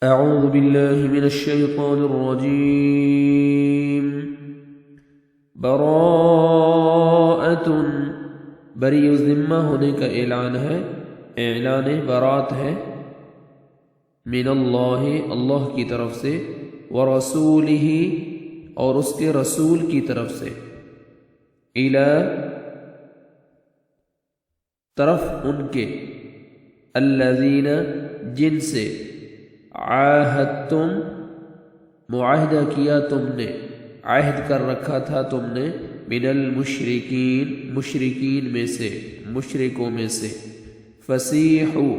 اعوذ باللہ من الشیطان الرجیم براءۃ بری و ذمہ ہونے کا اعلان ہے، اعلان برات ہے، من اللہ اللہ کی طرف سے، ورسولہ اور اس کے رسول کی طرف سے، الی طرف ان کے، الذین جن سے، عاہدتم معاہدہ کیا تم نے، عہد کر رکھا تھا تم نے، من المشرکین مشرکین میں سے، مشرکوں میں سے، فسیحوا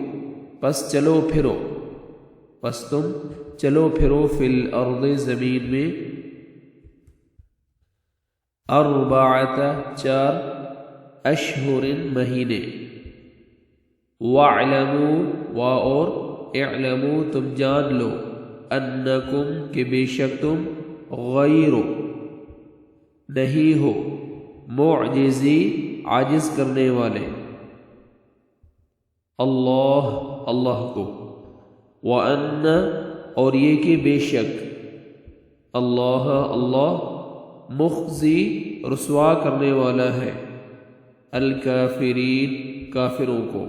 پس چلو پھرو، پس تم چلو پھرو، فی الارض زمین میں، اربعۃ چار، اشہر مہینے، وَاعْلَمُوا اور اعلموا تم جان لو، انکم کہ بے شک تم، غیر نہیں ہو، معجزی عاجز کرنے والے، اللہ کو، وَأَنَّ اور یہ کہ بے شک، اللہ مخزی رسوا کرنے والا ہے، الکافرین کافروں کو،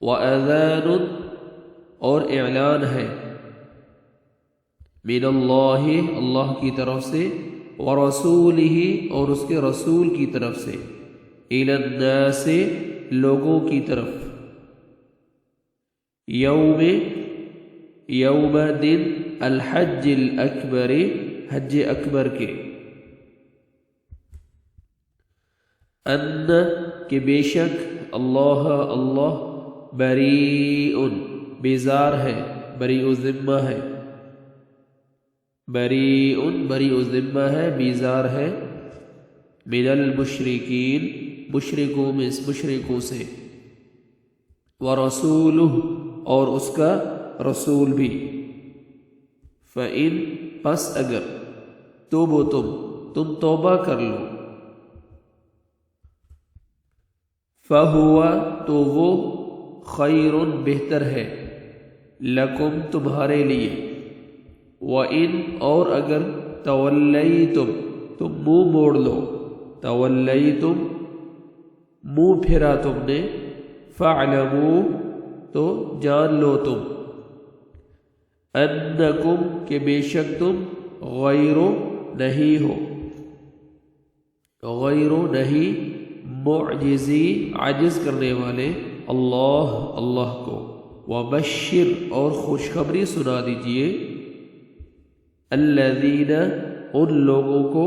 وَأَذَانٌ اور اعلان ہے، من اللہ اللہ کی طرف سے، ورسولہ اور اس کے رسول کی طرف سے، الی الناس لوگوں کی طرف، یوم دن، الحج الاکبر حج اکبر کے، ان کہ بے شک اللہ بریء بیزار ہے، بریء ذمہ ہے، بریء ذمہ ہے، بیزار ہے، من المشرکین مشرکوں سے، ورسولہ اور اس کا رسول بھی، فإن پس اگر، توبو تم توبہ کر لو، فہو تو وہ، خیر بہتر ہے، لکم تمہارے لیے، وَإِنْ اور اگر، تولیتم تم منہ موڑ لو، تولیتم منہ پھرا تم نے، فاعلموا تو جان لو تم، انکم کہ بے شک تم، غیر نہیں ہو، غیر نہیں، معجزی عاجز کرنے والے، اللہ کو، وبشر اور خوشخبری سنا دیجئے، الذین ان لوگوں کو،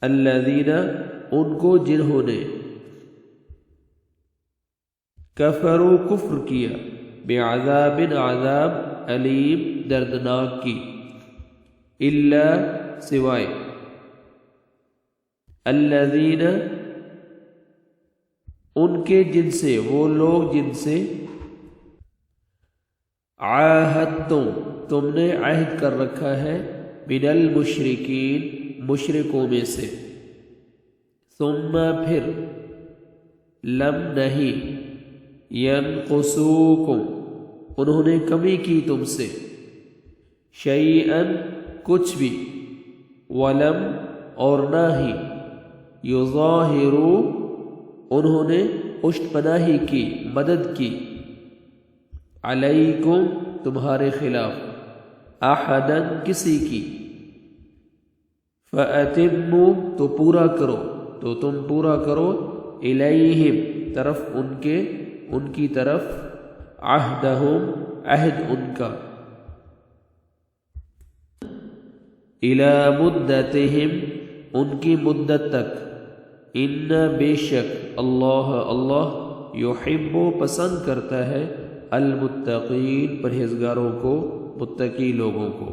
الذین ان کو جنہوں نے، کفروا کفر کیا، بعذاب عذاب، علیم دردناک کی، الا سوائے، الذین ان کے جن سے، وہ لوگ جن سے، عاہدتم تم نے عہد کر رکھا ہے، من المشرکین مشرکوں میں سے، ثم پھر، لم نہیں، ینقصوکم انہوں نے کمی کی تم سے، شیئا کچھ بھی، ولم اور نہ ہی، یظاہروا انہوں نے پشت پناہی کی، مدد کی، علیکم تمہارے خلاف، احدا کسی کی، فأتموا تو پورا کرو، تو تم پورا کرو، الیہم طرف ان کے، ان کی طرف، عہدہم عہد ان کا، الی مدتہم ان کی مدت تک، ان بے شک اللہ یحب پسند کرتا ہے، المتقین پرہیزگاروں کو، متقی لوگوں کو۔